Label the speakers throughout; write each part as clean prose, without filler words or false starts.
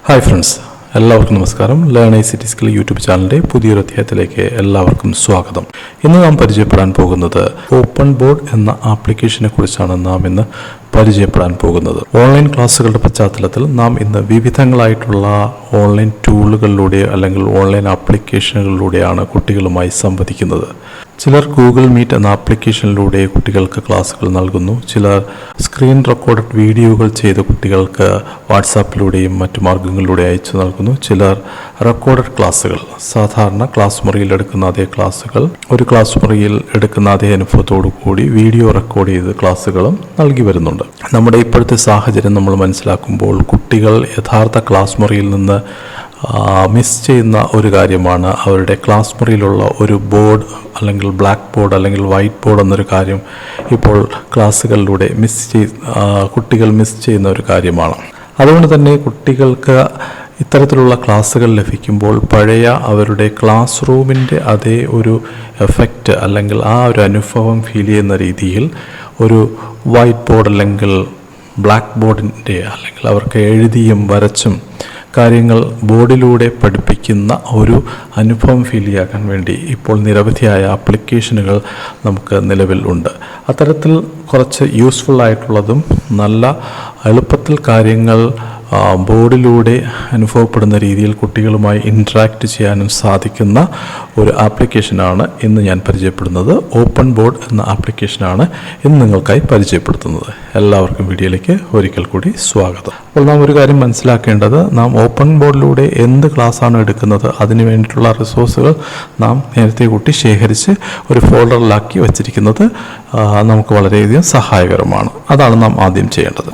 Speaker 1: Hi friends, എല്ലാവർക്കും നമസ്കാരം. Learn ICT skill YouTube ചാനലിൻ്റെ പുതിയൊരു അധ്യായത്തിലേക്ക് എല്ലാവർക്കും സ്വാഗതം. ഇന്ന് നാം പരിചയപ്പെടാൻ പോകുന്നത് ഓപ്പൺ ബോർഡ് എന്ന ആപ്ലിക്കേഷനെ കുറിച്ചാണ് നാം ഇന്ന് പരിചയപ്പെടാൻ പോകുന്നത്. ഓൺലൈൻ ക്ലാസ്സുകളുടെ പശ്ചാത്തലത്തിൽ നാം ഇന്ന് വിവിധങ്ങളായിട്ടുള്ള ഓൺലൈൻ ടൂളുകളിലൂടെ അല്ലെങ്കിൽ ഓൺലൈൻ ആപ്ലിക്കേഷനുകളിലൂടെയാണ് കുട്ടികളുമായി സംവദിക്കുന്നത്. ചിലർ ഗൂഗിൾ മീറ്റ് എന്ന ആപ്ലിക്കേഷനിലൂടെ കുട്ടികൾക്ക് ക്ലാസ്സുകൾ നൽകുന്നു. ചിലർ സ്ക്രീൻ റെക്കോർഡഡ് വീഡിയോകൾ ചെയ്ത് കുട്ടികൾക്ക് വാട്സാപ്പിലൂടെയും മറ്റു മാർഗങ്ങളിലൂടെ അയച്ചു നൽകുന്നു. ചിലർ റെക്കോർഡഡ് ക്ലാസ്സുകൾ, സാധാരണ ക്ലാസ് മുറിയിൽ എടുക്കുന്ന അതേ ക്ലാസ്സുകൾ, ഒരു ക്ലാസ് മുറിയിൽ എടുക്കുന്ന അതേ അനുഭവത്തോടു കൂടി വീഡിയോ റെക്കോർഡ് ചെയ്ത് ക്ലാസ്സുകളും നൽകി വരുന്നുണ്ട്. നമ്മുടെ ഇപ്പോഴത്തെ സാഹചര്യം നമ്മൾ മനസ്സിലാക്കുമ്പോൾ കുട്ടികൾ യഥാർത്ഥ ക്ലാസ് മുറിയിൽ നിന്ന് മിസ് ചെയ്യുന്ന ഒരു കാര്യമാണ് അവരുടെ ക്ലാസ് മുറിയിലുള്ള ഒരു ബോർഡ് അല്ലെങ്കിൽ ബ്ലാക്ക് ബോർഡ് അല്ലെങ്കിൽ വൈറ്റ് ബോർഡ് എന്നൊരു കാര്യം ഇപ്പോൾ ക്ലാസ്സുകളിലൂടെ കുട്ടികൾ മിസ് ചെയ്യുന്ന ഒരു കാര്യമാണ്. അതുകൊണ്ട് തന്നെ കുട്ടികൾക്ക് ഇത്തരത്തിലുള്ള ക്ലാസ്സുകൾ ലഭിക്കുമ്പോൾ പഴയ അവരുടെ ക്ലാസ് റൂമിൻ്റെ അതേ ഒരു എഫക്റ്റ് അല്ലെങ്കിൽ ആ ഒരു അനുഭവം ഫീൽ ചെയ്യുന്ന രീതിയിൽ ഒരു വൈറ്റ് ബോർഡ് അല്ലെങ്കിൽ ബ്ലാക്ക് ബോർഡിൻ്റെ അല്ലെങ്കിൽ അവർക്ക് എഴുതിയും വരച്ചും കാര്യങ്ങൾ ബോർഡിലൂടെ പഠിപ്പിക്കുന്ന ഒരു അനുഭവം ഫീൽ ചെയ്യാൻ വേണ്ടി ഇപ്പോൾ നിരവധിയായ ആപ്ലിക്കേഷനുകൾ നമുക്ക് നിലവിൽ ഉണ്ട്. അത്തരത്തിൽ കുറച്ച് യൂസ്ഫുൾ ആയിട്ടുള്ളതും നല്ല എളുപ്പത്തിൽ കാര്യങ്ങൾ ബോർഡിലൂടെ അനുഭവപ്പെടുന്ന രീതിയിൽ കുട്ടികളുമായി ഇൻട്രാക്ട് ചെയ്യാനും സാധിക്കുന്ന ഒരു ആപ്ലിക്കേഷനാണ് ഇന്ന് ഞാൻ പരിചയപ്പെടുന്നത്. ഓപ്പൺ ബോർഡ് എന്ന ആപ്ലിക്കേഷനാണ് ഇന്ന് നിങ്ങൾക്കായി പരിചയപ്പെടുത്തുന്നത്. എല്ലാവർക്കും വീഡിയോയിലേക്ക് ഒരിക്കൽ കൂടി സ്വാഗതം. അപ്പോൾ നാം ഒരു കാര്യം മനസ്സിലാക്കേണ്ടത്, നാം ഓപ്പൺ ബോർഡിലൂടെ എന്ത് ക്ലാസ്സാണ് എടുക്കുന്നത് അതിന് വേണ്ടിയിട്ടുള്ള റിസോഴ്സുകൾ നാം നേരത്തെ കൂട്ടി ശേഖരിച്ച് ഒരു ഫോൾഡറിലാക്കി വച്ചിരിക്കുന്നത് നമുക്ക് വളരെയധികം സഹായകരമാണ്. അതാണ് നാം ആദ്യം ചെയ്യേണ്ടത്.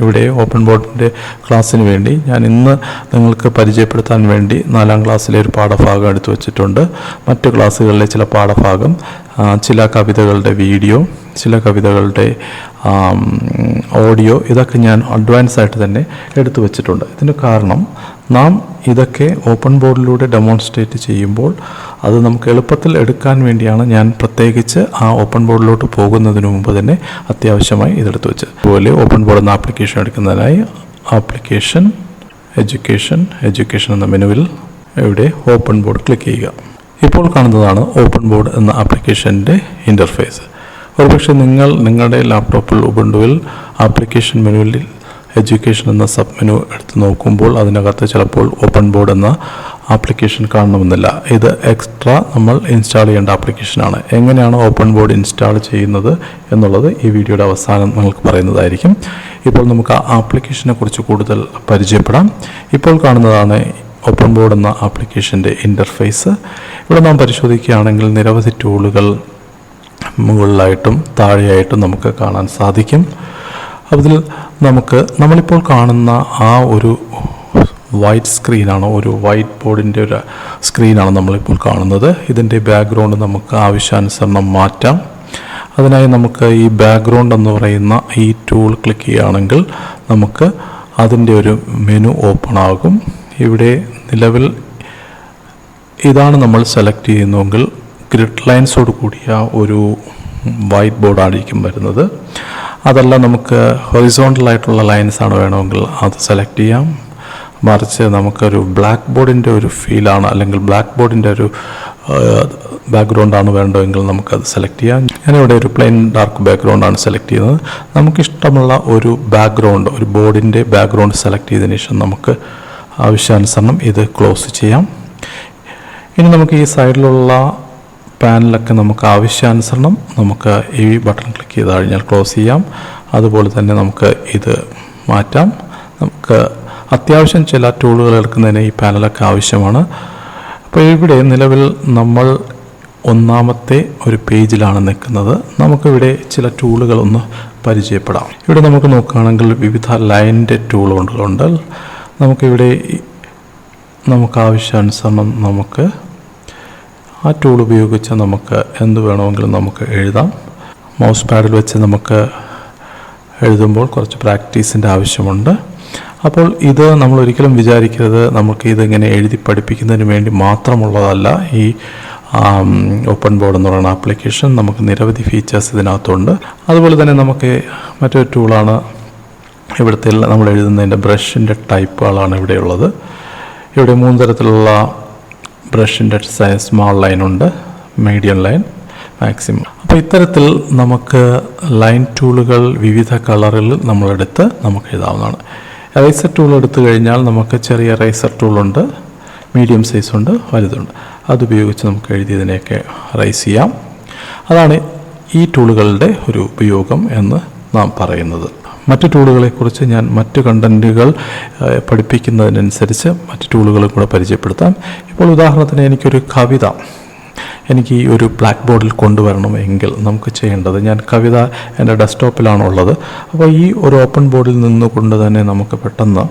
Speaker 1: ഇവിടെ ഓപ്പൺ ബോർഡിൻ്റെ ക്ലാസ്സിന് വേണ്ടി ഞാൻ ഇന്ന് നിങ്ങൾക്ക് പരിചയപ്പെടുത്താൻ വേണ്ടി 4ാം ക്ലാസ്സിലെ ഒരു പാഠഭാഗം എടുത്തു വച്ചിട്ടുണ്ട്. മറ്റു ക്ലാസ്സുകളിലെ ചില പാഠഭാഗം, ചില കവിതകളുടെ വീഡിയോ, ചില കവിതകളുടെ ഓഡിയോ, ഇതൊക്കെ ഞാൻ അഡ്വാൻസ് ആയിട്ട് തന്നെ എടുത്തു വച്ചിട്ടുണ്ട്. ഇതിന് കാരണം നാം ഇതൊക്കെ ഓപ്പൺ ബോർഡിലൂടെ ഡെമോൺസ്ട്രേറ്റ് ചെയ്യുമ്പോൾ അത് നമുക്ക് എളുപ്പത്തിൽ എടുക്കാൻ വേണ്ടിയാണ് ഞാൻ പ്രത്യേകിച്ച് ആ ഓപ്പൺ ബോർഡിലോട്ട് പോകുന്നതിന് മുമ്പ് തന്നെ അത്യാവശ്യമായി ഇതെടുത്തു വെച്ചത്. അതുപോലെ ഓപ്പൺ ബോർഡ് എന്ന ആപ്ലിക്കേഷൻ എടുക്കുന്നതിനായി ആപ്ലിക്കേഷൻ, എഡ്യൂക്കേഷൻ എന്ന മെനുവിൽ ഇവിടെ ഓപ്പൺ ബോർഡ് ക്ലിക്ക് ചെയ്യുക. ഇപ്പോൾ കാണുന്നതാണ് ഓപ്പൺ ബോർഡ് എന്ന ആപ്ലിക്കേഷൻ്റെ ഇൻ്റർഫേസ്. ഒരുപക്ഷെ നിങ്ങളുടെ ലാപ്ടോപ്പിൽ ഉബുണ്ടുവിൽ ആപ്ലിക്കേഷൻ മെനുവിൽ എഡ്യൂക്കേഷൻ എന്ന സബ് മെനു എടുത്ത് നോക്കുമ്പോൾ അതിനകത്ത് ചിലപ്പോൾ ഓപ്പൺ ബോർഡ് എന്ന ആപ്ലിക്കേഷൻ കാണണമെന്നില്ല. ഇത് എക്സ്ട്രാ നമ്മൾ ഇൻസ്റ്റാൾ ചെയ്യേണ്ട ആപ്ലിക്കേഷനാണ്. എങ്ങനെയാണ് ഓപ്പൺ ബോർഡ് ഇൻസ്റ്റാൾ ചെയ്യുന്നത് എന്നുള്ളത് ഈ വീഡിയോയുടെ അവസാനം നിങ്ങൾക്ക് പറയുന്നതായിരിക്കും. ഇപ്പോൾ നമുക്ക് ആ ആപ്ലിക്കേഷനെ കുറിച്ച് കൂടുതൽ പരിചയപ്പെടാം. ഇപ്പോൾ കാണുന്നതാണ് ഓപ്പൺ ബോർഡ് എന്ന ആപ്ലിക്കേഷൻ്റെ ഇൻ്റർഫേസ്. ഇവിടെ നാം പരിശോധിക്കുകയാണെങ്കിൽ നിരവധി ടൂളുകൾ മുകളിലായിട്ടും താഴെയായിട്ടും നമുക്ക് കാണാൻ സാധിക്കും. അതിൽ നമ്മളിപ്പോൾ കാണുന്ന ആ ഒരു വൈറ്റ് സ്ക്രീനാണ്, ഒരു വൈറ്റ് ബോർഡിൻ്റെ ഒരു സ്ക്രീനാണ് നമ്മളിപ്പോൾ കാണുന്നത്. ഇതിൻ്റെ ബാക്ക്ഗ്രൗണ്ട് നമുക്ക് ആവശ്യാനുസരണം മാറ്റാം. അതിനായി നമുക്ക് ഈ ബാക്ക്ഗ്രൗണ്ട് എന്ന് പറയുന്ന ഈ ടൂൾ ക്ലിക്ക് ചെയ്യുകയാണെങ്കിൽ നമുക്ക് അതിൻ്റെ ഒരു മെനു ഓപ്പൺ ആകും. ഇവിടെ നിലവിൽ ഇതാണ് നമ്മൾ സെലക്ട് ചെയ്യുന്നതെങ്കിൽ ഗ്രിഡ് ലൈൻസോട് കൂടിയ ഒരു വൈറ്റ് ബോർഡായിരിക്കും വരുന്നത്. അതല്ല നമുക്ക് ഹൊറിസോണ്ടലായിട്ടുള്ള ലൈൻസാണ് വേണമെങ്കിൽ അത് സെലക്ട് ചെയ്യാം. മറിച്ച് നമുക്കൊരു ബ്ലാക്ക് ബോർഡിൻ്റെ ഒരു ഫീലാണ് അല്ലെങ്കിൽ ബ്ലാക്ക് ബോർഡിൻ്റെ ഒരു ബാക്ക്ഗ്രൗണ്ടാണ് വേണ്ടതെങ്കിൽ നമുക്കത് സെലക്ട് ചെയ്യാം. ഞാനിവിടെ ഒരു പ്ലെയിൻ ഡാർക്ക് ബാക്ക്ഗ്രൗണ്ടാണ് സെലക്ട് ചെയ്യുന്നത്. നമുക്കിഷ്ടമുള്ള ഒരു ബാക്ക്ഗ്രൗണ്ട്, ഒരു ബോർഡിൻ്റെ ബാക്ക്ഗ്രൗണ്ട് സെലക്ട് ചെയ്തതിന് ശേഷം നമുക്ക് ആവശ്യാനുസരണം ഇത് ക്ലോസ് ചെയ്യാം. ഇനി നമുക്ക് ഈ സൈഡിലുള്ള പാനലൊക്കെ നമുക്ക് ആവശ്യാനുസരണം നമുക്ക് ഈ ബട്ടൺ ക്ലിക്ക് ചെയ്ത് കഴിഞ്ഞാൽ ക്ലോസ് ചെയ്യാം. അതുപോലെ തന്നെ നമുക്ക് ഇത് മാറ്റാം. നമുക്ക് അത്യാവശ്യം ചില ടൂളുകൾ എടുക്കുന്നതിന് ഈ പാനലൊക്കെ ആവശ്യമാണ്. അപ്പോൾ ഇവിടെ നിലവിൽ നമ്മൾ 1ാമത്തെ ഒരു പേജിലാണ് നിൽക്കുന്നത്. നമുക്കിവിടെ ചില ടൂളുകളൊന്ന് പരിചയപ്പെടാം. ഇവിടെ നമുക്ക് നോക്കുകയാണെങ്കിൽ വിവിധ ലൈനിൻ്റെ ടൂളുകളുണ്ട്. നമുക്കിവിടെ ആവശ്യാനുസരണം നമുക്ക് ആ ടൂൾ ഉപയോഗിച്ച് നമുക്ക് എന്ത് വേണമെങ്കിലും നമുക്ക് എഴുതാം. മൗസ് പാഡിൽ വെച്ച് നമുക്ക് എഴുതുമ്പോൾ കുറച്ച് പ്രാക്ടീസിൻ്റെ ആവശ്യമുണ്ട്. അപ്പോൾ ഇത് നമ്മൾ ഒരിക്കലും വിചാരിക്കരുത് നമുക്ക് ഇതിങ്ങനെ എഴുതി പഠിപ്പിക്കുന്നതിന് വേണ്ടി മാത്രമുള്ളതല്ല. ഈ ഓപ്പൺ ബോർഡ് എന്ന് പറയുന്ന ആപ്ലിക്കേഷൻ നമുക്ക് നിരവധി ഫീച്ചേഴ്സ് ഇതിനകത്തുണ്ട്. അതുപോലെ തന്നെ നമുക്ക് മറ്റൊരു ടൂളാണ് ഇവിടുത്തെ നമ്മൾ എഴുതുന്നതിൻ്റെ ബ്രഷിൻ്റെ ടൈപ്പുകളാണ് ഇവിടെയുള്ളത്. ഇവിടെ 3 തരത്തിലുള്ള ബ്രഷിൻ്റെ സ്മാൾ ലൈനുണ്ട്, മീഡിയം ലൈൻ, മാക്സിമം. അപ്പോൾ ഇത്തരത്തിൽ നമുക്ക് ലൈൻ ടൂളുകൾ വിവിധ കളറിൽ നമ്മളെടുത്ത് നമുക്ക് എഴുതാവുന്നതാണ്. എറൈസർ ടൂൾ എടുത്തു കഴിഞ്ഞാൽ നമുക്ക് ചെറിയ എറൈസർ ടൂളുണ്ട്, മീഡിയം സൈസുണ്ട്, വലുതുണ്ട്. അതുപയോഗിച്ച് നമുക്ക് എഴുതിയതിനെയൊക്കെ റൈസ് ചെയ്യാം. അതാണ് ഈ ടൂളുകളുടെ ഒരു ഉപയോഗം എന്ന് നാം പറയുന്നത്. മറ്റ് ടൂളുകളെക്കുറിച്ച് ഞാൻ മറ്റ് കണ്ടൻറ്റുകൾ പഠിപ്പിക്കുന്നതിനനുസരിച്ച് മറ്റ് ടൂളുകളും കൂടെ പരിചയപ്പെടുത്താം. ഇപ്പോൾ ഉദാഹരണത്തിന് എനിക്ക് ഈ ഒരു ബ്ലാക്ക് ബോർഡിൽ കൊണ്ടുവരണമെങ്കിൽ നമുക്ക് ചെയ്യേണ്ടത്, ഞാൻ കവിത എൻ്റെ ഡെസ്ക്ടോപ്പിലാണുള്ളത്. അപ്പോൾ ഈ ഒരു ഓപ്പൺ ബോർഡിൽ നിന്നുകൊണ്ട് തന്നെ നമുക്ക് പെട്ടെന്ന്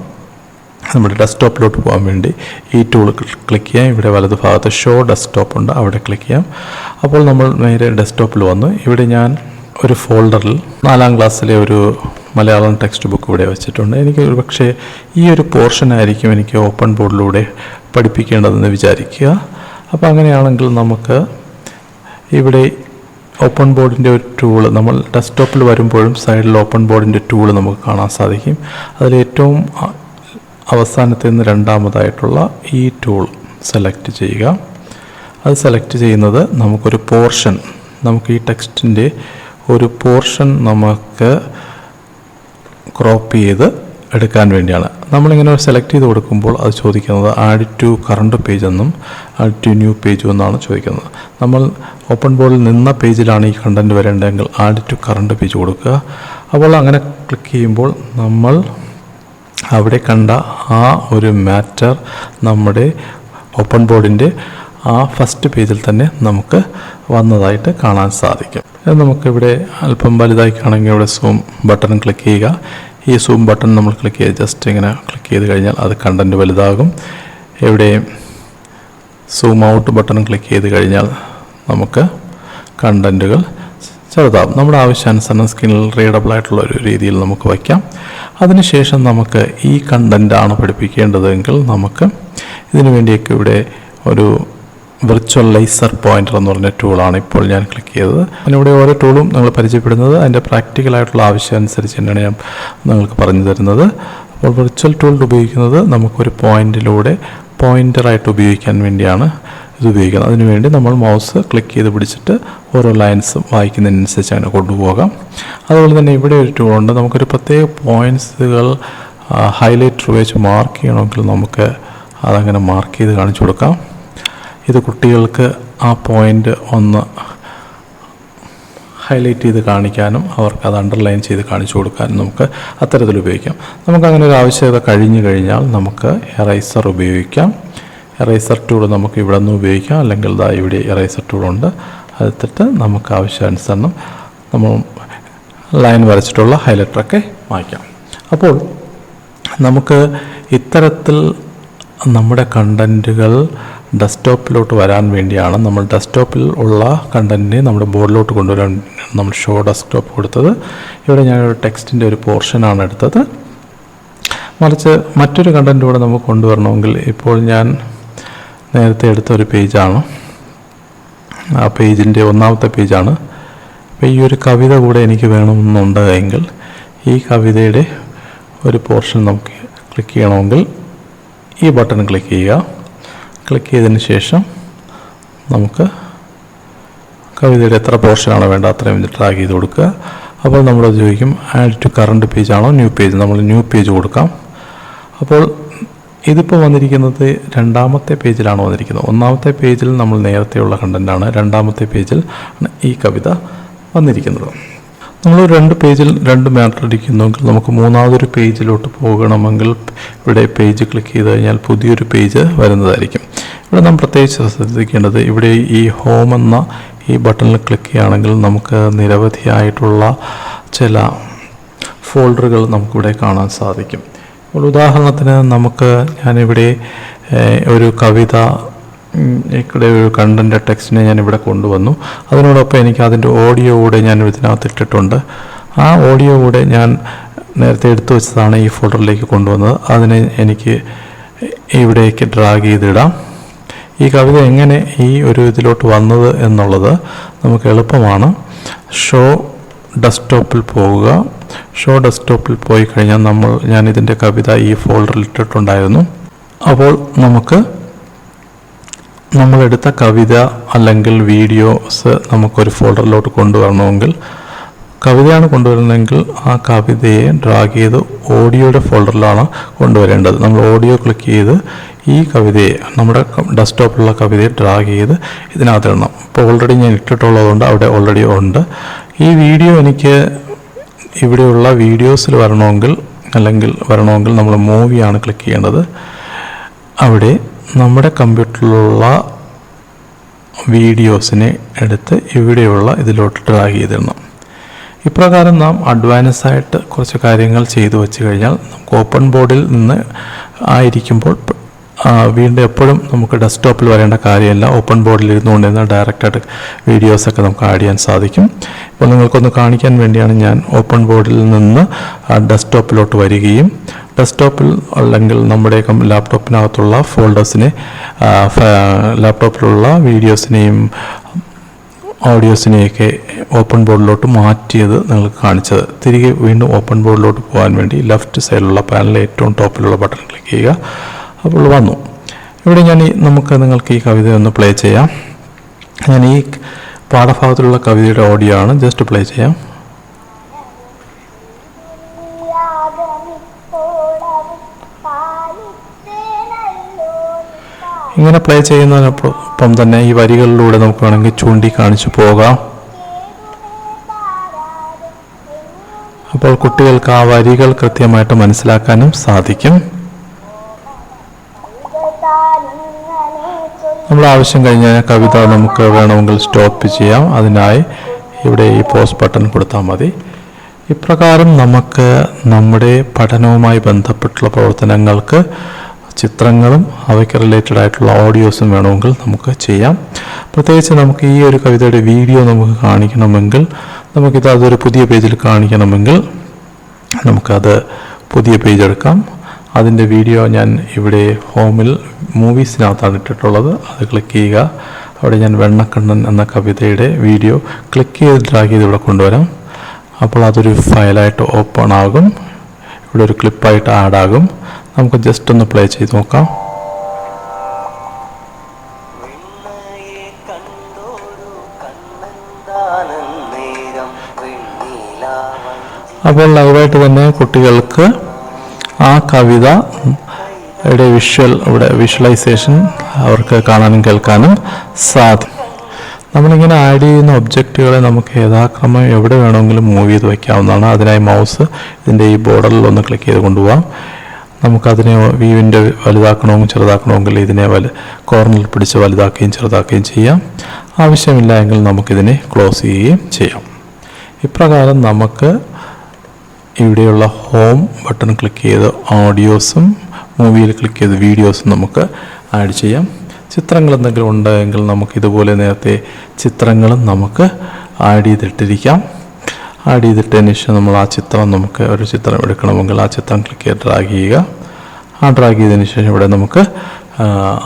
Speaker 1: നമ്മുടെ ഡെസ്ക്ടോപ്പിലോട്ട് പോകാൻ വേണ്ടി ഈ ടൂൾ ക്ലിക്ക് ചെയ്യാം. ഇവിടെ വലതു ഭാഗത്ത് ഷോ ഡെസ്ക്ടോപ്പ് ഉണ്ട്, അവിടെ ക്ലിക്ക് ചെയ്യാം. അപ്പോൾ നമ്മൾ നേരെ ഡെസ്ക്ടോപ്പിൽ വന്നു. ഇവിടെ ഞാൻ ഒരു ഫോൾഡറിൽ 4ാം ക്ലാസ്സിലെ ഒരു മലയാളം ടെക്സ്റ്റ് ബുക്ക് ഇവിടെ വെച്ചിട്ടുണ്ട്. എനിക്ക് ഒരു പക്ഷേ ഈ ഒരു പോർഷനായിരിക്കും എനിക്ക് ഓപ്പൺ ബോർഡിലൂടെ പഠിപ്പിക്കേണ്ടതെന്ന് വിചാരിക്കുക. അപ്പോൾ അങ്ങനെയാണെങ്കിൽ നമുക്ക് ഇവിടെ ഓപ്പൺ ബോർഡിൻ്റെ ഒരു ടൂള്, നമ്മൾ ഡെസ്ക്ടോപ്പിൽ വരുമ്പോഴും സൈഡിൽ ഓപ്പൺ ബോർഡിൻ്റെ ടൂള് നമുക്ക് കാണാൻ സാധിക്കും. അതിൽ ഏറ്റവും അവസാനത്തിൽ നിന്ന് 2ാമതായിട്ടുള്ള ഈ ടൂൾ സെലക്ട് ചെയ്യുക. അത് സെലക്ട് ചെയ്യുന്നത് നമുക്കൊരു പോർഷൻ, നമുക്ക് ഈ ടെക്സ്റ്റിൻ്റെ ഒരു പോർഷൻ നമുക്ക് ക്രോപ്പ് ചെയ്ത് എടുക്കാൻ വേണ്ടിയാണ്. നമ്മളിങ്ങനെ സെലക്ട് ചെയ്ത് കൊടുക്കുമ്പോൾ അത് ചോദിക്കുന്നത് ആഡ് ടു കറണ്ട് പേജ് എന്നും ആഡ് ടു ന്യൂ പേജ് എന്നാണ് ചോദിക്കുന്നത്. നമ്മൾ ഓപ്പൺ ബോർഡിൽ നിന്ന പേജിലാണ് ഈ കണ്ടൻറ്റ് വരേണ്ടതെങ്കിൽ ആഡ് ടു കറണ്ട് പേജ് കൊടുക്കുക. അപ്പോൾ അങ്ങനെ ക്ലിക്ക് ചെയ്യുമ്പോൾ നമ്മൾ അവിടെ കണ്ട ആ ഒരു മാറ്റർ നമ്മുടെ ഓപ്പൺ ബോർഡിൻ്റെ ആ ഫസ്റ്റ് പേജിൽ തന്നെ നമുക്ക് വന്നതായിട്ട് കാണാൻ സാധിക്കും. നമുക്കിവിടെ അല്പം വലുതായിക്കാണെങ്കിൽ ഇവിടെ സൂം ബട്ടൺ ക്ലിക്ക് ചെയ്യുക. ഈ സൂം ബട്ടൺ നമ്മൾ ക്ലിക്ക് ചെയ്ത് ജസ്റ്റ് ഇങ്ങനെ ക്ലിക്ക് ചെയ്ത് കഴിഞ്ഞാൽ അത് കണ്ടൻറ്റ് വലുതാകും. ഇവിടെ സൂം ഔട്ട് ബട്ടൺ ക്ലിക്ക് ചെയ്ത് കഴിഞ്ഞാൽ നമുക്ക് കണ്ടൻറ്റുകൾ ചെറുതാകും. നമ്മുടെ ആവശ്യാനുസരണം സ്ക്രീനിൽ റീഡബിൾ ആയിട്ടുള്ള ഒരു രീതിയിൽ നമുക്ക് വയ്ക്കാം. അതിനുശേഷം നമുക്ക് ഈ കണ്ടൻറ്റാണ് പഠിപ്പിക്കേണ്ടതെങ്കിൽ നമുക്ക് ഇതിനു വേണ്ടിയൊക്കെ ഇവിടെ ഒരു വിർച്വലൈസർ പോയിൻ്റർ എന്ന് പറഞ്ഞ ടൂളാണ് ഇപ്പോൾ ഞാൻ ക്ലിക്ക് ചെയ്തത്. അതിനിവിടെ ഓരോ ടൂളും നമ്മൾ പരിചയപ്പെടുന്നത് അതിൻ്റെ പ്രാക്ടിക്കലായിട്ടുള്ള ആവശ്യം അനുസരിച്ച് തന്നെയാണ് ഞാൻ നിങ്ങൾക്ക് പറഞ്ഞു തരുന്നത്. അപ്പോൾ വിർച്വൽ ടൂൾ ഉപയോഗിക്കുന്നത് നമുക്കൊരു പോയിൻ്ററായിട്ട് ഉപയോഗിക്കാൻ വേണ്ടിയാണ് ഇത് ഉപയോഗിക്കുന്നത്. അതിനുവേണ്ടി നമ്മൾ മൗസ് ക്ലിക്ക് ചെയ്ത് പിടിച്ചിട്ട് ഓരോ ലൈൻസും വായിക്കുന്നതിനനുസരിച്ച് അങ്ങനെ കൊണ്ടുപോകാം. അതുപോലെ തന്നെ ഇവിടെ ഒരു ടൂളുണ്ട്. നമുക്കൊരു പ്രത്യേക പോയിൻറ്റ്സുകൾ ഹൈലൈറ്റർ ഉപയോഗിച്ച് മാർക്ക് ചെയ്യണമെങ്കിൽ നമുക്ക് അതങ്ങനെ മാർക്ക് ചെയ്ത് കാണിച്ചു കൊടുക്കാം. ഇത് കുട്ടികൾക്ക് ആ പോയിൻ്റ് ഒന്ന് ഹൈലൈറ്റ് ചെയ്ത് കാണിക്കാനും അവർക്ക് അത് അണ്ടർലൈൻ ചെയ്ത് കാണിച്ചു കൊടുക്കാനും നമുക്ക് അത്തരത്തിൽ ഉപയോഗിക്കാം. നമുക്കങ്ങനെ ഒരു ആവശ്യകത കഴിഞ്ഞു കഴിഞ്ഞാൽ നമുക്ക് എറൈസർ ഉപയോഗിക്കാം. എറൈസർ ടൂൾ നമുക്ക് ഇവിടെ നിന്ന് ഉപയോഗിക്കാം, അല്ലെങ്കിൽ ഇവിടെ എറൈസർ ടൂളുണ്ട്. അതെടുത്തിട്ട് നമുക്ക് ആവശ്യാനുസരണം നമ്മൾ ലൈൻ വരച്ചിട്ടുള്ള ഹൈലൈറ്ററൊക്കെ മായ്ക്കാം. അപ്പോൾ നമുക്ക് ഇത്തരത്തിൽ നമ്മുടെ കണ്ടൻറ്റുകൾ ഡെസ്ക്ടോപ്പിലോട്ട് വരാൻ വേണ്ടിയാണ് നമ്മൾ ഡെസ്ക്ടോപ്പിൽ ഉള്ള കണ്ടൻറ്റിനെ നമ്മുടെ ബോർഡിലോട്ട് കൊണ്ടുവരാൻ നമ്മൾ ഷോ ഡെസ്ക്ടോപ്പ് കൊടുത്തത്. ഇവിടെ ഞാനൊരു ടെക്സ്റ്റിൻ്റെ ഒരു പോർഷനാണ് എടുത്തത്. മറിച്ച് മറ്റൊരു കണ്ടൻറ്റ് കൂടെ നമുക്ക് കൊണ്ടുവരണമെങ്കിൽ ഇപ്പോൾ ഞാൻ നേരത്തെ എടുത്ത ഒരു പേജാണ്, ആ പേജിൻ്റെ 1ാമത്തെ പേജാണ്. അപ്പോൾ ഈ ഒരു കവിത കൂടെ എനിക്ക് വേണമെന്നുണ്ടെങ്കിൽ ഈ കവിതയുടെ ഒരു പോർഷൻ നമുക്ക് ക്ലിക്ക് ചെയ്യണമെങ്കിൽ ഈ ബട്ടൺ ക്ലിക്ക് ചെയ്യുക. ക്ലിക്ക് ചെയ്തതിന് ശേഷം നമുക്ക് കവിതയുടെ എത്ര പോർഷനാണോ വേണ്ട അത്രയും ഡ്രാഗ് ചെയ്ത് കൊടുക്കുക. അപ്പോൾ നമ്മളത് ചോദിക്കും ആഡ് ടു കറണ്ട് പേജ് ആണോ ന്യൂ പേജ്, നമ്മൾ ന്യൂ പേജ് കൊടുക്കാം. അപ്പോൾ ഇതിപ്പോൾ വന്നിരിക്കുന്നത് 2ാമത്തെ പേജിലാണ് വന്നിരിക്കുന്നത്. 1ാമത്തെ പേജിൽ നമ്മൾ നേരത്തെയുള്ള കണ്ടൻറ്റാണ്, 2ാമത്തെ പേജിൽ ഈ കവിത വന്നിരിക്കുന്നത്. നമ്മൾ 2 പേജിൽ 2 മാറ്റർ അടിക്കുന്നെങ്കിൽ നമുക്ക് 3ാമതൊരു പേജിലോട്ട് പോകണമെങ്കിൽ ഇവിടെ പേജ് ക്ലിക്ക് ചെയ്ത് കഴിഞ്ഞാൽ പുതിയൊരു പേജ് വരുന്നതായിരിക്കും. ഇവിടെ നാം പ്രത്യേകിച്ച് ശ്രദ്ധിക്കേണ്ടത്, ഇവിടെ ഈ ഹോം എന്ന ഈ ബട്ടണിൽ ക്ലിക്ക് ചെയ്യുകയാണെങ്കിൽ നമുക്ക് നിരവധിയായിട്ടുള്ള ചില ഫോൾഡറുകൾ നമുക്കിവിടെ കാണാൻ സാധിക്കും. ഉദാഹരണത്തിന് ഞാനിവിടെ ഒരു കവിത, ഇവിടെ ഒരു കണ്ടൻറ്റ് ടെക്സ്റ്റിനെ ഞാനിവിടെ കൊണ്ടുവന്നു. അതിനോടൊപ്പം എനിക്ക് അതിൻ്റെ ഓഡിയോ കൂടെ ഞാൻ ഇതിനകത്ത് ഇട്ടിട്ടുണ്ട്. ആ ഓഡിയോ കൂടെ ഞാൻ നേരത്തെ എടുത്തു വെച്ചതാണ് ഈ ഫോൾഡറിലേക്ക് കൊണ്ടുവന്നത്. അതിനെ എനിക്ക് ഇവിടേക്ക് ഡ്രാഗ് ചെയ്തിടാം. ഈ കവിത എങ്ങനെ ഈ ഒരു ഇതിലോട്ട് വന്നത് എന്നുള്ളത് നമുക്ക് എളുപ്പമാണ്. ഷോ ഡെസ്ക്ടോപ്പിൽ പോവുക, ഷോ ഡെസ്ക്ടോപ്പിൽ പോയി കഴിഞ്ഞാൽ ഞാൻ ഇതിൻ്റെ കവിത ഈ ഫോൾഡറിൽ ഇട്ടിട്ടുണ്ടായിരുന്നു. അപ്പോൾ നമുക്ക് നമ്മളെടുത്ത കവിത അല്ലെങ്കിൽ വീഡിയോസ് നമുക്കൊരു ഫോൾഡറിലോട്ട് കൊണ്ടുവരണമെങ്കിൽ, കവിതയാണ് കൊണ്ടുവരുന്നതെങ്കിൽ ആ കവിതയെ ഡ്രാഗ് ചെയ്ത് ഓഡിയോയുടെ ഫോൾഡറിലാണ് കൊണ്ടുവരേണ്ടത്. നമ്മൾ ഓഡിയോ ക്ലിക്ക് ചെയ്ത് ഈ കവിതയെ, നമ്മുടെ ഡെസ്ക്ടോപ്പിലുള്ള കവിതയെ ഡ്രാഗ് ചെയ്ത് ഇതിനകത്തിടണം. ഇപ്പോൾ ഓൾറെഡി ഞാൻ ഇട്ടിട്ടുള്ളതുകൊണ്ട് അവിടെ ഓൾറെഡി ഉണ്ട്. ഈ വീഡിയോ എനിക്ക് ഇവിടെയുള്ള വീഡിയോസിൽ വരണമെങ്കിൽ നമ്മൾ മൂവിയാണ് ക്ലിക്ക് ചെയ്യേണ്ടത്. അവിടെ നമ്മുടെ കമ്പ്യൂട്ടറിലുള്ള വീഡിയോസിനെ എടുത്ത് ഇവിടെയുള്ള ഇതിലോട്ട് ഡ്രാഗ് ചെയ്തിടണം. ഇപ്രകാരം നാം അഡ്വാൻസ് ആയിട്ട് കുറച്ച് കാര്യങ്ങൾ ചെയ്തു വെച്ച് കഴിഞ്ഞാൽ നമുക്ക് ഓപ്പൺ ബോർഡിൽ നിന്ന് ആയിരിക്കുമ്പോൾ വീണ്ടും എപ്പോഴും നമുക്ക് ഡെസ്ക്ടോപ്പിൽ വരേണ്ട കാര്യമില്ല. ഓപ്പൺ ബോർഡിൽ ഇരുന്നുകൊണ്ട് തന്നെ ഡയറക്റ്റായിട്ട് വീഡിയോസൊക്കെ നമുക്ക് ആഡ് ചെയ്യാൻ സാധിക്കും. ഇപ്പോൾ നിങ്ങൾക്കൊന്ന് കാണിക്കാൻ വേണ്ടിയാണ് ഞാൻ ഓപ്പൺ ബോർഡിൽ നിന്ന് ഡെസ്ക്ടോപ്പിലോട്ട് വരികയും ഡെസ്ക്ടോപ്പിൽ അല്ലെങ്കിൽ നമ്മുടെ ലാപ്ടോപ്പിനകത്തുള്ള ഫോൾഡേഴ്സിനെ, ലാപ്ടോപ്പിലുള്ള വീഡിയോസിനെയും ഓഡിയോസിനെയൊക്കെ ഓപ്പൺ ബോർഡിലോട്ട് മാറ്റിയത് നിങ്ങൾക്ക് കാണിച്ചത്. തിരികെ വീണ്ടും ഓപ്പൺ ബോർഡിലോട്ട് പോകാൻ വേണ്ടി ലെഫ്റ്റ് സൈഡിലുള്ള പാനലിലെ ഏറ്റവും ടോപ്പിലുള്ള ബട്ടൺ ക്ലിക്ക് ചെയ്യുക. അപ്പോൾ വന്നു. ഇവിടെ നമുക്ക് നിങ്ങൾക്ക് ഈ കവിത ഒന്ന് പ്ലേ ചെയ്യാം. ഞാൻ ഈ പാഠഭാഗത്തിലുള്ള കവിതയുടെ ഓഡിയോ ആണ്, ജസ്റ്റ് പ്ലേ ചെയ്യാം. ഇങ്ങനെ പ്ലേ ചെയ്യുന്നതിനൊപ്പം തന്നെ ഈ വരികളിലൂടെ നമുക്ക് വേണമെങ്കിൽ ചൂണ്ടിക്കാണിച്ചു പോകാം. അപ്പോൾ കുട്ടികൾക്ക് ആ വരികൾ കൃത്യമായിട്ട് മനസ്സിലാക്കാനും സാധിക്കും. നമ്മൾ ആവശ്യം കഴിഞ്ഞാൽ കവിത നമുക്ക് വേണമെങ്കിൽ സ്റ്റോപ്പ് ചെയ്യാം. അതിനായി ഇവിടെ ഈ പോസ് ബട്ടൺ കൊടുത്താൽ മതി. ഇപ്രകാരം നമുക്ക് നമ്മുടെ പഠനവുമായി ബന്ധപ്പെട്ടുള്ള പ്രവർത്തനങ്ങൾക്ക് ചിത്രങ്ങളും അവയ്ക്ക് റിലേറ്റഡ് ആയിട്ടുള്ള ഓഡിയോസും വേണമെങ്കിൽ നമുക്ക് ചെയ്യാം. പ്രത്യേകിച്ച് നമുക്ക് ഈ ഒരു കവിതയുടെ വീഡിയോ നമുക്ക് കാണിക്കണമെങ്കിൽ, അതൊരു പുതിയ പേജിൽ കാണിക്കണമെങ്കിൽ നമുക്കത് പുതിയ പേജ് എടുക്കാം. അതിൻ്റെ വീഡിയോ ഞാൻ ഇവിടെ ഹോമിൽ മൂവീസിനകത്താണ് ഇട്ടിട്ടുള്ളത്. അത് ക്ലിക്ക് ചെയ്യുക. അവിടെ ഞാൻ വെണ്ണക്കണ്ണൻ എന്ന കവിതയുടെ വീഡിയോ ക്ലിക്ക് ചെയ്ത് ഡ്രാഗ് ചെയ്ത് ഇവിടെ കൊണ്ടുവരാം. അപ്പോൾ അതൊരു ഫയലായിട്ട് ഓപ്പൺ ആകും. ഇവിടെ ഒരു ക്ലിപ്പായിട്ട് ആഡ് ആകും. നമുക്ക് ജസ്റ്റ് ഒന്ന് പ്ലേ ചെയ്ത് നോക്കാം. അപ്പോൾ ലൈവായിട്ട് തന്നെ കുട്ടികൾക്ക് ആ കവിതയുടെ വിഷ്വലൈസേഷൻ അവർക്ക് കാണാനും കേൾക്കാനും സാധിക്കും. നമ്മളിങ്ങനെ ആഡ് ചെയ്യുന്ന ഒബ്ജക്റ്റുകളെ നമുക്ക് യഥാക്രമം എവിടെ വേണമെങ്കിലും മൂവ് ചെയ്ത് വയ്ക്കാവുന്നതാണ്. അതിനായി മൗസ് ഇതിൻ്റെ ഈ ബോർഡറിൽ ഒന്ന് ക്ലിക്ക് ചെയ്ത് കൊണ്ടുപോകാം. നമുക്കതിനെ വ്യൂവിൻ്റെ വലുതാക്കണമെങ്കിൽ ചെറുതാക്കണമെങ്കിൽ ഇതിനെ കോർണറിൽ പിടിച്ച് വലുതാക്കുകയും ചെറുതാക്കുകയും ചെയ്യാം. ആവശ്യമില്ല എങ്കിൽ നമുക്കിതിനെ ക്ലോസ് ചെയ്യുകയും ചെയ്യാം. ഇപ്രകാരം നമുക്ക് ഇവിടെയുള്ള ഹോം ബട്ടൺ ക്ലിക്ക് ചെയ്ത് ഓഡിയോസും മൂവിയിൽ ക്ലിക്ക് ചെയ്ത് വീഡിയോസും നമുക്ക് ആഡ് ചെയ്യാം. ചിത്രങ്ങൾ എന്തെങ്കിലും ഉണ്ടെങ്കിൽ നമുക്ക് ഇതുപോലെ നേരത്തെ ചിത്രങ്ങളും നമുക്ക് ആഡ് ചെയ്തിട്ടിരിക്കാം. ആഡ് ചെയ്തിട്ടതിന് ശേഷം നമ്മൾ ഒരു ചിത്രം എടുക്കണമെങ്കിൽ ആ ചിത്രം ക്ലിക്ക് ചെയ്ത് ഡ്രാഗ് ചെയ്യുക. ആ ഡ്രാഗ് ചെയ്തതിന് ശേഷം ഇവിടെ നമുക്ക്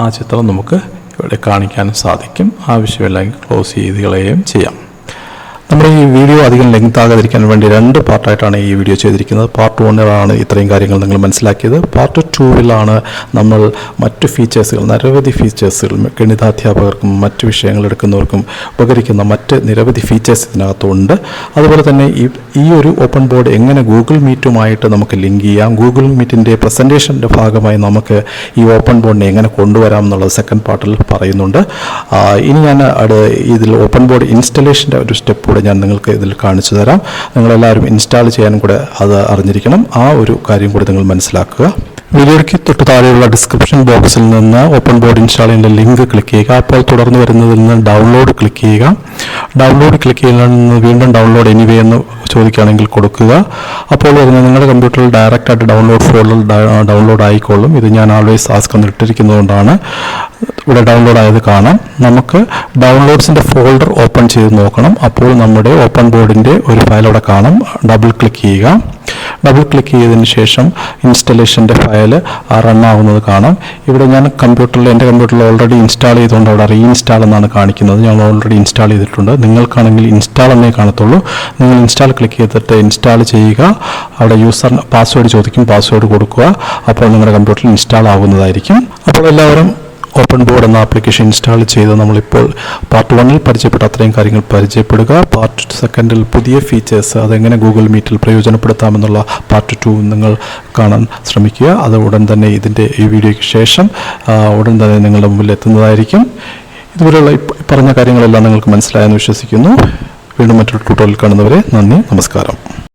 Speaker 1: ആ ചിത്രം നമുക്ക് ഇവിടെ കാണിക്കാനും സാധിക്കും. ആവശ്യമില്ലെങ്കിൽ ക്ലോസ് ചെയ്ത് കളയുകയും ചെയ്യാം. നമ്മുടെ ഈ വീഡിയോ അധികം ലെങ്ത് ആകാതിരിക്കാൻ വേണ്ടി 2 പാർട്ടായിട്ടാണ് ഈ വീഡിയോ ചെയ്തിരിക്കുന്നത്. പാർട്ട് 1 ഇത്രയും കാര്യങ്ങൾ നിങ്ങൾ മനസ്സിലാക്കിയത്. പാർട്ട് 2 നമ്മൾ മറ്റു ഫീച്ചേഴ്സുകൾ, നിരവധി ഫീച്ചേഴ്സുകൾ, ഗണിതാധ്യാപകർക്കും മറ്റു വിഷയങ്ങൾ എടുക്കുന്നവർക്കും ഉപകരിക്കുന്ന മറ്റ് നിരവധി ഫീച്ചേഴ്സ് ഇതിനകത്തുണ്ട്. അതുപോലെ തന്നെ ഈ ഒരു ഓപ്പൺ ബോർഡ് എങ്ങനെ ഗൂഗിൾ മീറ്റുമായിട്ട് നമുക്ക് ലിങ്ക് ചെയ്യാം, ഗൂഗിൾ മീറ്റിൻ്റെ പ്രസൻറ്റേഷൻ്റെ ഭാഗമായി നമുക്ക് ഈ ഓപ്പൺ ബോർഡിനെ എങ്ങനെ കൊണ്ടുവരാം എന്നുള്ളത് സെക്കൻഡ് പാർട്ടിൽ പറയുന്നുണ്ട്. ഇനി ഞാൻ ഇതിൽ ഓപ്പൺ ബോർഡ് ഇൻസ്റ്റലേഷൻ്റെ ഒരു സ്റ്റെപ്പ് കൂടെ ഞാൻ നിങ്ങൾക്ക് ഇതിൽ കാണിച്ചു തരാം. നിങ്ങളെല്ലാവരും ഇൻസ്റ്റാൾ ചെയ്യാനും കൂടെ അത് അറിഞ്ഞിരിക്കണം. ആ ഒരു കാര്യം കൂടെ നിങ്ങൾ മനസ്സിലാക്കുക. വീഡിയോയ്ക്ക് തൊട്ട് താഴെയുള്ള ഡിസ്ക്രിപ്ഷൻ ബോക്സിൽ നിന്ന് ഓപ്പൺ ബോർഡ് ഇൻസ്റ്റാൾ ചെയ്യേണ്ട ലിങ്ക് ക്ലിക്ക് ചെയ്യുക. അപ്പോൾ തുടർന്ന് വരുന്നതിൽ നിന്ന് ഡൗൺലോഡ് ക്ലിക്ക് ചെയ്യുക. ഡൗൺലോഡ് ക്ലിക്ക് ചെയ്യുന്ന വീണ്ടും ഡൗൺലോഡ് എനിവേ എന്ന് ചോദിക്കുകയാണെങ്കിൽ കൊടുക്കുക. അപ്പോൾ വരുന്ന നിങ്ങളുടെ കമ്പ്യൂട്ടറിൽ ഡയറക്റ്റായിട്ട് ഡൗൺലോഡ് ഫോൾഡറിൽ ഡൗൺലോഡ് ആയിക്കോളും. ഇത് ഞാൻ ആൾവേസ് ആസ്ക് എന്ന് ഇട്ടിരിക്കുന്നതുകൊണ്ടാണ്. ഇവിടെ ഡൗൺലോഡ് ആയത് കാണാം. നമുക്ക് ഡൗൺലോഡ്സിൻ്റെ ഫോൾഡർ ഓപ്പൺ ചെയ്ത് നോക്കണം. അപ്പോൾ നമ്മുടെ ഓപ്പൺ ബോർഡിൻ്റെ ഒരു ഫയൽ അവിടെ കാണാം. ഡബിൾ ക്ലിക്ക് ചെയ്യുക. ഡബിൾ ക്ലിക്ക് ചെയ്തതിന് ശേഷം ഇൻസ്റ്റലേഷൻ്റെ ഫയൽ റൺ ആവുന്നത് കാണാം. ഇവിടെ ഞാൻ എൻ്റെ കമ്പ്യൂട്ടറിൽ ഓൾറെഡി ഇൻസ്റ്റാൾ ചെയ്തുകൊണ്ട് അവിടെ റീഇൻസ്റ്റാൾ എന്നാണ് കാണിക്കുന്നത്. ഞാൻ ഓൾറെഡി ഇൻസ്റ്റാൾ ചെയ്തിട്ടുണ്ട്. നിങ്ങൾക്കാണെങ്കിൽ ഇൻസ്റ്റാൾ എന്നേ കാണത്തുള്ളൂ. നിങ്ങൾ ഇൻസ്റ്റാൾ ക്ലിക്ക് ചെയ്തിട്ട് ഇൻസ്റ്റാൾ ചെയ്യുക. അവിടെ യൂസർ പാസ്വേഡ് ചോദിക്കും, പാസ്വേഡ് കൊടുക്കുക. അപ്പോൾ നിങ്ങളുടെ കമ്പ്യൂട്ടറിൽ ഇൻസ്റ്റാൾ ആവുന്നതായിരിക്കും. അപ്പോൾ എല്ലാവരും ഓപ്പൺ ബോർഡ് എന്ന ആപ്ലിക്കേഷൻ ഇൻസ്റ്റാൾ ചെയ്ത് നമ്മളിപ്പോൾ പാർട്ട് 1 പരിചയപ്പെട്ട അത്രയും കാര്യങ്ങൾ പരിചയപ്പെടുക. പാർട്ട് 2 പുതിയ ഫീച്ചേഴ്സ് അതെങ്ങനെ ഗൂഗിൾ മീറ്റിൽ പ്രയോജനപ്പെടുത്താമെന്നുള്ള പാർട്ട് 2 നിങ്ങൾ കാണാൻ ശ്രമിക്കുക. അത് ഉടൻ തന്നെ ഈ വീഡിയോയ്ക്ക് ശേഷം ഉടൻ തന്നെ നിങ്ങളുടെ മുമ്പിൽ എത്തുന്നതായിരിക്കും. ഇതുപോലെയുള്ള പറഞ്ഞ കാര്യങ്ങളെല്ലാം നിങ്ങൾക്ക് മനസ്സിലായെന്ന് വിശ്വസിക്കുന്നു. വീണ്ടും മറ്റൊരു ട്യൂട്ടോറിയൽ കാണുന്നവരെ നന്ദി, നമസ്കാരം.